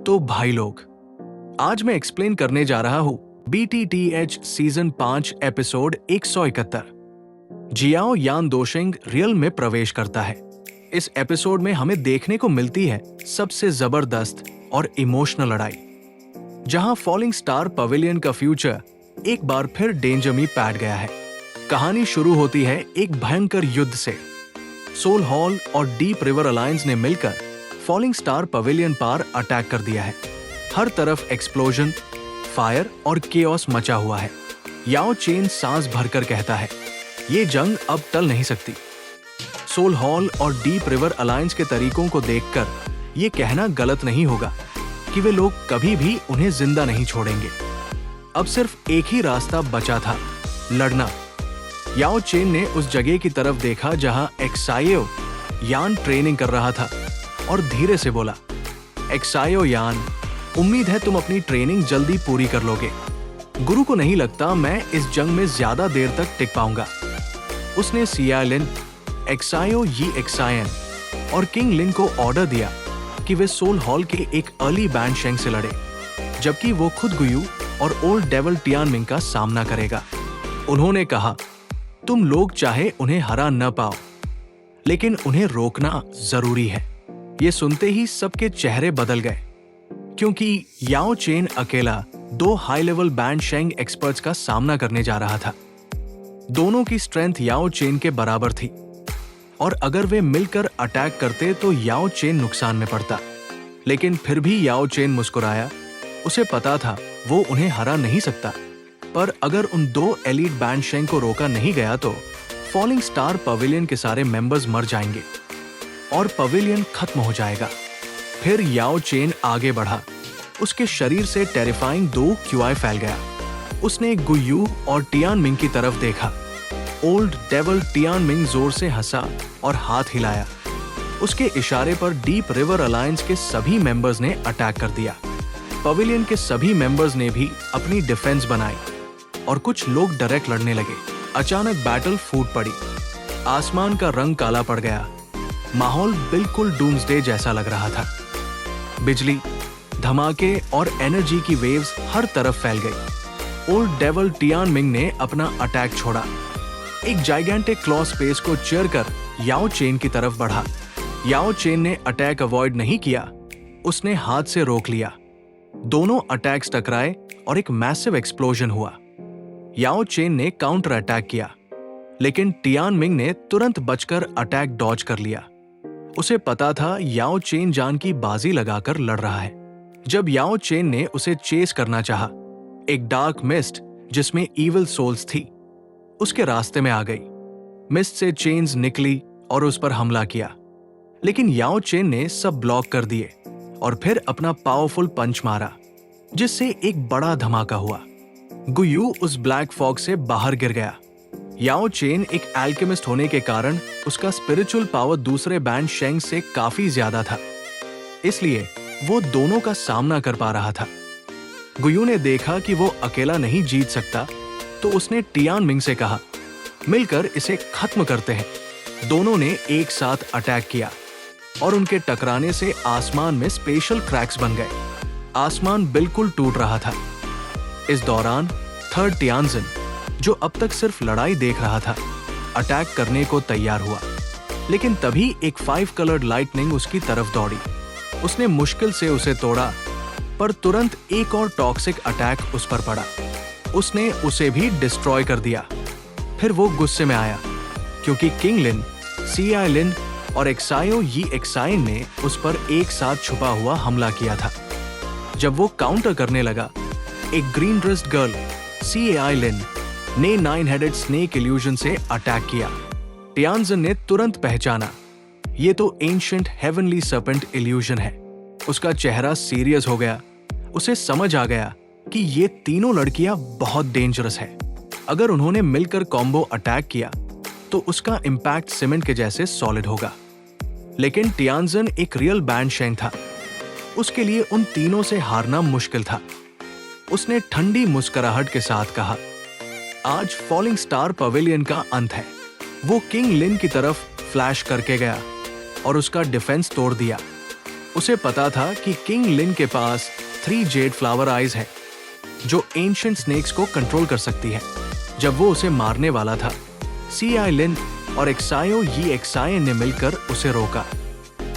तो भाई लोग, आज मैं एक्सप्लेन करने जा रहा हूं BTTH सीजन 5 एपिसोड 171। जियाओ यान दोशिंग रियल में प्रवेश करता है। इस एपिसोड में हमें देखने को मिलती है सबसे जबरदस्त और इमोशनल लड़ाई, जहां फॉलिंग स्टार पवेलियन का फ्यूचर एक बार फिर डेंजर में पैट गया है। कहानी शुरू होती है एक भयंकर युद्ध से। सोल हॉल और डीप रिवर अलायंस ने मिलकर फॉलिंग स्टार पवेलियन पर अटैक कर दिया है। हर तरफ एक्सप्लोजन, फायर और केओस मचा हुआ है। याओ चेन सांस भरकर कहता है, ये जंग अब टल नहीं सकती। सोल हॉल और डीप रिवर अलायंस के तरीकों को देखकर ये कहना गलत नहीं होगा कि वे लोग कभी भी उन्हें जिंदा नहीं छोड़ेंगे। अब सिर्फ एक ही रास्ता बचा था, लड़ना। याओ चेन ने उस जगह की तरफ देखा जहां एक्सायो यान ट्रेनिंग कर रहा था और धीरे से बोला, एक्सायो यान, उम्मीद है तुम अपनी ट्रेनिंग जल्दी पूरी कर लोगे। गुरु को नहीं लगता मैं इस जंग में ज्यादा देर तक टिक पाऊंगा। उसने सिया लिन, एक्सायो यी एक्सायन और किंग लिन को ऑर्डर दिया कि वे सोल हॉल के एक अर्ली बैंड शेंग से लड़े, जबकि वो खुद गुयू और ओल्ड डेविल टियानमिंग का सामना करेगा। उन्होंने कहा, तुम लोग चाहे उन्हें हरा न पाओ, लेकिन उन्हें रोकना जरूरी है। ये सुनते ही सबके चेहरे बदल गए, क्योंकि याओ चेन अकेला 2 हाई लेवल बैंड शेंग एक्सपर्ट्स का सामना करने जा रहा था। दोनों की स्ट्रेंथ याओ चेन के बराबर थी, और अगर वे मिलकर अटैक करते तो याओ चेन नुकसान में पड़ता। लेकिन फिर भी याओ चेन मुस्कुराया। उसे पता था वो उन्हें हरा नहीं सकता, पर अगर उन 2 एलीट बैंड शेंग को रोका नहीं गया तो फॉलिंग स्टार पवेलियन के सारे मेंबर्स मर जाएंगे और पवेलियन खत्म हो जाएगा। फिर याओ चेन आगे बढ़ा। उसके शरीर से टेरिफाइंग 2 क्यूआई फैल गया। उसने गुयू और टियानमिंग की तरफ देखा। ओल्ड डेविल टियानमिंग जोर से हंसा और हाथ हिलाया। उसके इशारे पर डीप रिवर अलायंस के सभी मेंबर्स ने अटैक कर दिया। पवेलियन के सभी मेंबर्स ने भी अपनी डिफेंस बनाई और कुछ लोग डायरेक्ट लड़ने लगे। अचानक बैटल फूट पड़ी। आसमान का रंग काला पड़ गया। माहौल बिल्कुल डूम्सडे जैसा लग रहा था। बिजली, धमाके और एनर्जी की वेव्स हर तरफ फैल गई। ओल्ड डेविल टियानमिंग ने अपना अटैक छोड़ा। एक जाइगेंटिक क्लॉ स्पेस को चीर कर याओ चेन की तरफ बढ़ा। याओ चेन ने अटैक अवॉइड नहीं किया, उसने हाथ से रोक लिया। दोनों अटैक्स टकराए और एक मैसिव एक्सप्लोजन हुआ। याओ चेन ने काउंटर अटैक किया, लेकिन टियानमिंग ने तुरंत बचकर अटैक डॉज कर लिया। उसे पता था याओ चेन जान की बाजी लगाकर लड़ रहा है। जब याओ चेन ने उसे चेस करना चाहा, एक डार्क मिस्ट जिसमें इविल सोल्स थी उसके रास्ते में आ गई। मिस्ट से चेन्स निकली और उस पर हमला किया, लेकिन याओ चेन ने सब ब्लॉक कर दिए और फिर अपना पावरफुल पंच मारा, जिससे एक बड़ा धमाका हुआ। गुयू उस ब्लैक फॉग से बाहर गिर गया। याओ चेन एक एल्केमिस्ट होने के कारण उसका स्पिरिचुअल पावर दूसरे बैंड शेंग से काफी ज्यादा था, इसलिए वो दोनों का सामना कर पा रहा था। गुयू ने देखा कि वो अकेला नहीं जीत सकता, तो उसने टियानमिंग से कहा, मिलकर इसे खत्म करते हैं। दोनों ने एक साथ अटैक किया और उनके टकराने से आसमान में स्पेशल क्रैक्स बन गए। आसमान बिल्कुल टूट रहा था। इस दौरान थर्ड टियानजिन, जो अब तक सिर्फ लड़ाई देख रहा था, अटैक करने को तैयार हुआ। लेकिन तभी एक 5 कलर्ड लाइटनिंग उसकी तरफ दौड़ी। उसने मुश्किल से उसे तोड़ा, पर तुरंत एक और टॉक्सिक अटैक उस पर पड़ा। उसने उसे भी डिस्ट्रॉय कर दिया। फिर वो गुस्से में आया, क्योंकि किंग लिन, सिया लिन और एक्सायो यी एक्साइन ने उस पर एक साथ छुपा हुआ हमला किया था। जब वो काउंटर करने लगा, एक ग्रीन ड्रेस्ड गर्ल, सिया लिन, ने 9 हेडेड स्नेक इल्यूजन से अटैक किया। टियानजिन ने तुरंत पहचाना, ये तो एंशिएंट हेवनली सर्पेंट इल्यूजन है। उसका चेहरा सीरियस हो गया। उसे समझ आ गया कि ये तीनों लड़कियां बहुत डेंजरस है। अगर उन्होंने मिलकर कॉम्बो अटैक किया तो उसका इंपैक्ट सीमेंट के जैसे सॉलिड होगा। लेकिन टियानजिन एक रियल बैंड शेंग था। उसके लिए उन तीनों से हारना मुश्किल था। उसने ठंडी मुस्कुराहट के साथ कहा, आज फॉलिंग स्टार पवेलियन का अंत है। वो किंग लिन की तरफ फ्लैश करके गया और उसका डिफेंस तोड़ दिया। उसे पता था कि किंग लिन के पास 3 जेड फ्लावर आइज है जो एंशिएंट स्नेक्स को कंट्रोल कर सकती है। जब वो उसे मारने वाला था, सीआई लिन और एक्सायो यी एक्सायन ने मिलकर उसे रोका।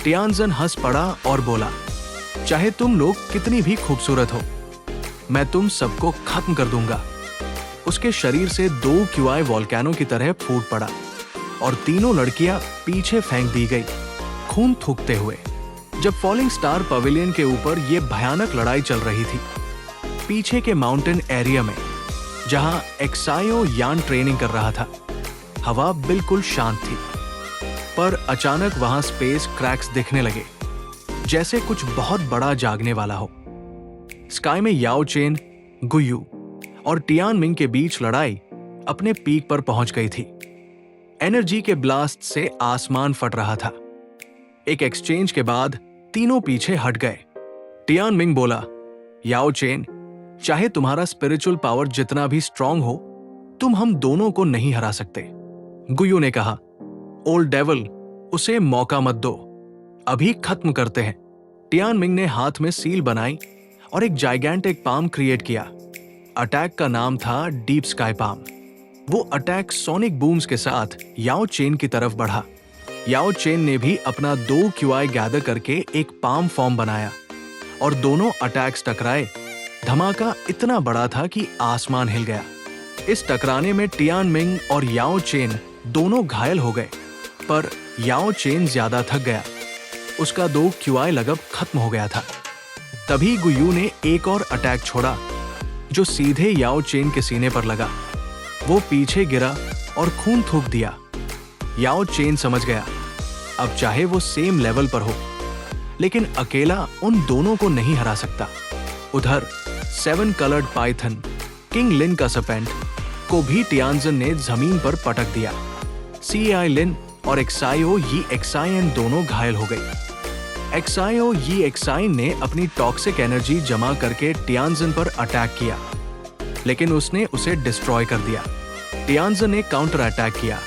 टियानजन हंस पड़ा और बोला, चाहे तुम लोग कितनी भी खूबसूरत हो, मैं तुम सबको खत्म कर दूंगा। उसके शरीर से 2 क्यूआई वोल्केनो की तरह फूट पड़ा और तीनों लड़कियां पीछे फेंक दी गई, खून थूकते हुए। जब फॉलिंग स्टार पवेलियन के ऊपर यह भयानक लड़ाई चल रही थी, पीछे के माउंटेन एरिया में जहां एक्सायो यान ट्रेनिंग कर रहा था, हवा बिल्कुल शांत थी। पर अचानक वहां स्पेस क्रैक्स दिखने लगे, जैसे कुछ बहुत बड़ा जागने वाला हो। स्काई में याओ चेन, गुयू और टियानमिंग के बीच लड़ाई अपने पीक पर पहुंच गई थी। एनर्जी के ब्लास्ट से आसमान फट रहा था। एक एक्सचेंज के बाद तीनों पीछे हट गए। टियानमिंग बोला, याओ चेन, चाहे तुम्हारा स्पिरिचुअल पावर जितना भी स्ट्रांग हो, तुम हम दोनों को नहीं हरा सकते। गुयू ने कहा, ओल्ड डेविल, उसे मौका मत दो, अभी खत्म करते हैं। टियानमिंग ने हाथ में सील बनाई और एक जाइगेंटिक पाम क्रिएट किया। अटैक का नाम था डीप स्काई पाम। वो अटैक सोनिक बूम्स के साथ याओ चेन की तरफ बढ़ा। याओ चेन ने भी अपना 2 क्यूआई गैदर करके एक पाम फॉर्म बनाया और दोनों अटैक्स टकराए। धमाका इतना बड़ा था कि आसमान हिल गया। इस टकराने में टियानमिंग और याओ चेन दोनों घायल हो गए, पर याओ चेन ज्यादा थक गया। उसका 2 क्यूआई लगभग खत्म हो गया था। तभी गुयू ने एक और अटैक छोड़ा जो सीधे याओ चेन के सीने पर लगा। वो पीछे गिरा और खून थूक दिया। याओ चेन समझ गया, अब चाहे वो सेम लेवल पर हो, लेकिन अकेला उन दोनों को नहीं हरा सकता। उधर 7 कलर्ड पाइथन, किंग लिन का सर्पेंट को भी टियानजन ने जमीन पर पटक दिया। सीआई लिन और एक्सायो यी एक्सायन दोनों घायल हो गई। एक्सायो यी एक्सायन ने अपनी टॉक्सिक एनर्जी जमा करके टियानजन पर अटैक किया, लेकिन उसने उसे डिस्ट्रॉय कर दिया। टियानजन ने काउंटर अटैक किया।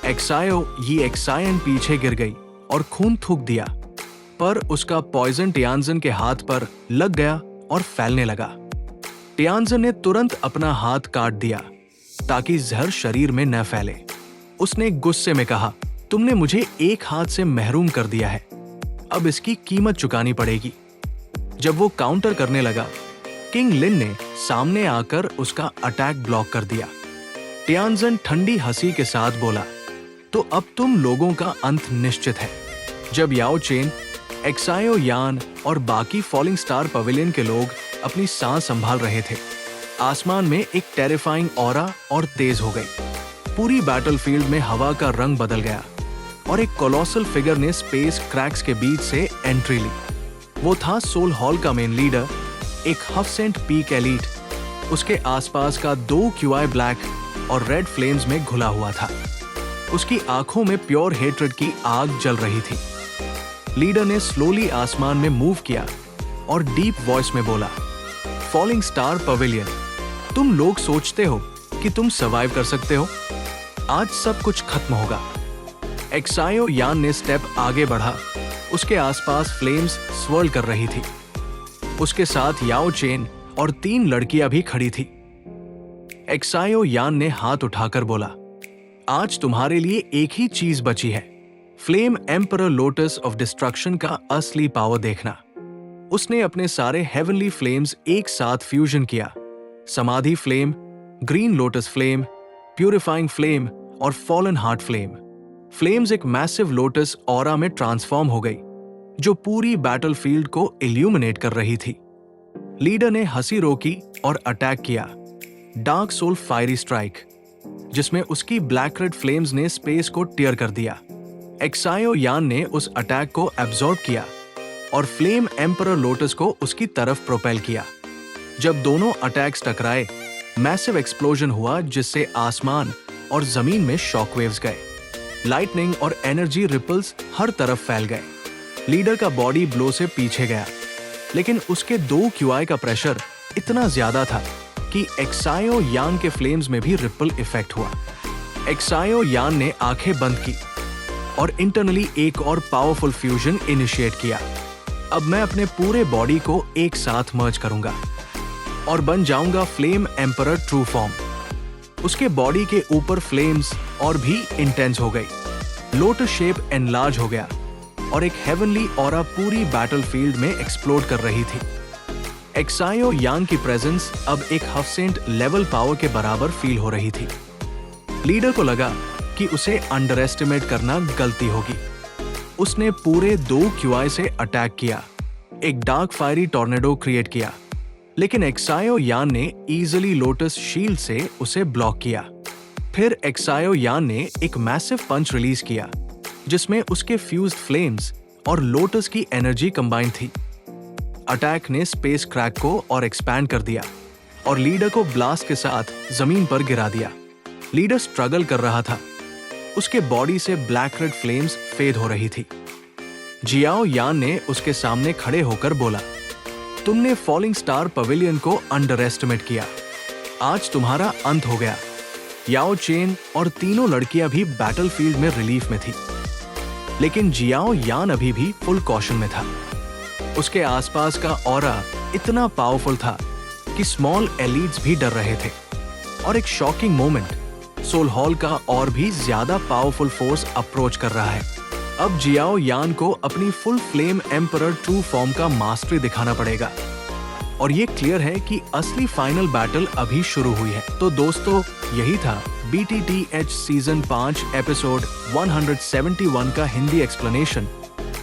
एक्सायो यी एक्सायन पीछे गिर गई और खून थूक दिया, पर उसका पॉइजन टियानजन के हाथ पर लग गया और फैलने लगा। टियानजन ने तुरंत अपना हाथ काट दिया ताकि जहर शरीर में न फैले। उसने गुस्से में कहा, तुमने मुझे एक हाथ से महरूम कर दिया है, अब इसकी कीमत चुकानी पड़ेगी। जब वो काउंटर करने लगा, किंग लिन ने सामने आकर उसका अटैक ब्लॉक कर दिया। टियानजन ठंडी हंसी के साथ बोला, तो अब तुम लोगों का अंत निश्चित है। जब याओ चेन, एक्सायो यान और बाकी फॉलिंग स्टार पवेलियन के लोग अपनी सांस संभाल रहे थे, आसमान में एक टेरिफाइंग ऑरा और तेज हो गई। पूरी बैटलफील्ड में हवा का रंग बदल गया और एक कोलोसल फिगर ने स्पेस क्रैक्स के बीच से एंट्री ली। वो था सोल हॉल का मेन लीडर, एक हफसेंट पीक एलीट। उसके आसपास का 2 क्यूआई ब्लैक और रेड फ्लेम्स में घुला हुआ था। उसकी आंखों में प्योर हेट्रेड की आग जल रही थी। लीडर ने स्लोली आसमान में मूव किया और डीप वॉइस में बोला, फॉलिंग स्टार पवेलियन, तुम लोग सोचते हो कि तुम सर्वाइव कर सकते हो? आज सब कुछ खत्म होगा। एक्सायो यान ने स्टेप आगे बढ़ा। उसके आसपास फ्लेम्स स्वर्ल कर रही थी। उसके साथ याओ चेन और 3 लड़कियां भी खड़ी थी। एक्सायो यान ने हाथ उठाकर बोला, आज तुम्हारे लिए एक ही चीज बची है, flame emperor lotus of destruction का असली पावर देखना। उसने अपने सारे हेवनली फ्लेम्स एक साथ फ्यूजन किया। समाधि flame, green lotus flame, purifying flame और फॉलन हार्ट फ्लेम। फ्लेम्स एक मैसिव लोटस ऑरा में ट्रांसफॉर्म हो गई, जो पूरी बैटलफील्ड को इल्यूमिनेट कर रही थी। लीडर ने हंसी रोकी और अटैक किया, डार्क सोल फायरी स्ट्राइक, जिसमें उसकी ब्लैक रेड फ्लेम्स ने स्पेस को टियर कर दिया। एक्सायो यान ने उस अटैक को एब्जॉर्ब किया और फ्लेम एम्परर लोटस को उसकी तरफ प्रोपेल किया। जब दोनों अटैक्स टकराए, मैसिव एक्सप्लोजन हुआ, जिससे आसमान और जमीन में शॉकवेव्स गए। लाइटनिंग और एनर्जी रिपल्स हर तरफ फैल गए। लीडर का बॉडी ब्लो से पीछे गया, लेकिन उसके 2 क्यूआई का प्रेशर इतना ज्यादा था कि एक्सायो यान के फ्लेम्स में भी रिपल इफेक्ट हुआ। एक्सायो यान ने आंखें बंद की और इंटरनली एक और पावरफुल फ्यूजन इनिशिएट किया। अब मैं अपने पूरे बॉडी को एक साथ मर्ज करूंगा और बन जाऊंगा फ्लेम एम्परर ट्रू फॉर्म। उसके बॉडी के ऊपर फ्लेम्स और भी इंटेंस हो गई। लोटस शेप एनलार्ज हो गया और एक हेवनली ऑरा पूरी बैटलफील्ड में एक्सप्लोड कर रही थी। एक्सायो यांग की प्रेजेंस अब एक हफसेंट लेवल पावर के बराबर फील हो रही थी। लीडर को लगा कि उसे अंडर एस्टिमेट करना गलती होगी। उसने पूरे 2 क्यूआई से अटैक किया, एक डार्क फायरी टॉर्नेडो क्रिएट किया, लेकिन एक्सायो यान ने इजीली लोटस शील्ड से उसे ब्लॉक किया। फिर एक्सायो यान ने एक मैसिव पंच रिलीज किया जिसमें उसके फ्यूज्ड फ्लेम्स और लोटस की एनर्जी कंबाइन थी। अटैक ने स्पेस क्रैक को और एक्सपैंड कर दिया और लीडर को ब्लास्ट के साथ जमीन पर गिरा दिया। लीडर स्ट्रगल कर रहा था, उसके बॉडी से ब्लैक रेड फ्लेम्स फेड हो रही थी। जियाओ यान ने उसके सामने खड़े होकर बोला, तुमने फॉलिंग स्टार पवेलियन को अंडर एस्टिमेट किया, आज तुम्हारा अंत हो गया। याओ चेन और तीनों लड़कियां भी बैटलफील्ड में रिलीफ में थी, लेकिन जियाओ यान अभी भी फुल कॉशन में था। उसके आसपास का ऑरा इतना पावरफुल था कि स्मॉल एलीट्स भी डर रहे थे। और एक शॉकिंग मोमेंट, सोल हॉल का और भी ज्यादा पावरफुल फोर्स अप्रोच कर रहा है। अब जियाओ यान को अपनी full flame emperor true form का मास्टरी दिखाना पड़ेगा और ये क्लियर है कि असली फाइनल बैटल अभी शुरू हुई है। तो दोस्तों, यही था BTTH सीजन 5 एपिसोड 171 का हिंदी एक्सप्लेनेशन।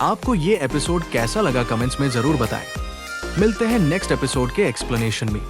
आपको ये एपिसोड कैसा लगा कमेंट्स में जरूर बताएं। मिलते हैं नेक्स्ट एपिसोड के एक्सप्लेनेशन में।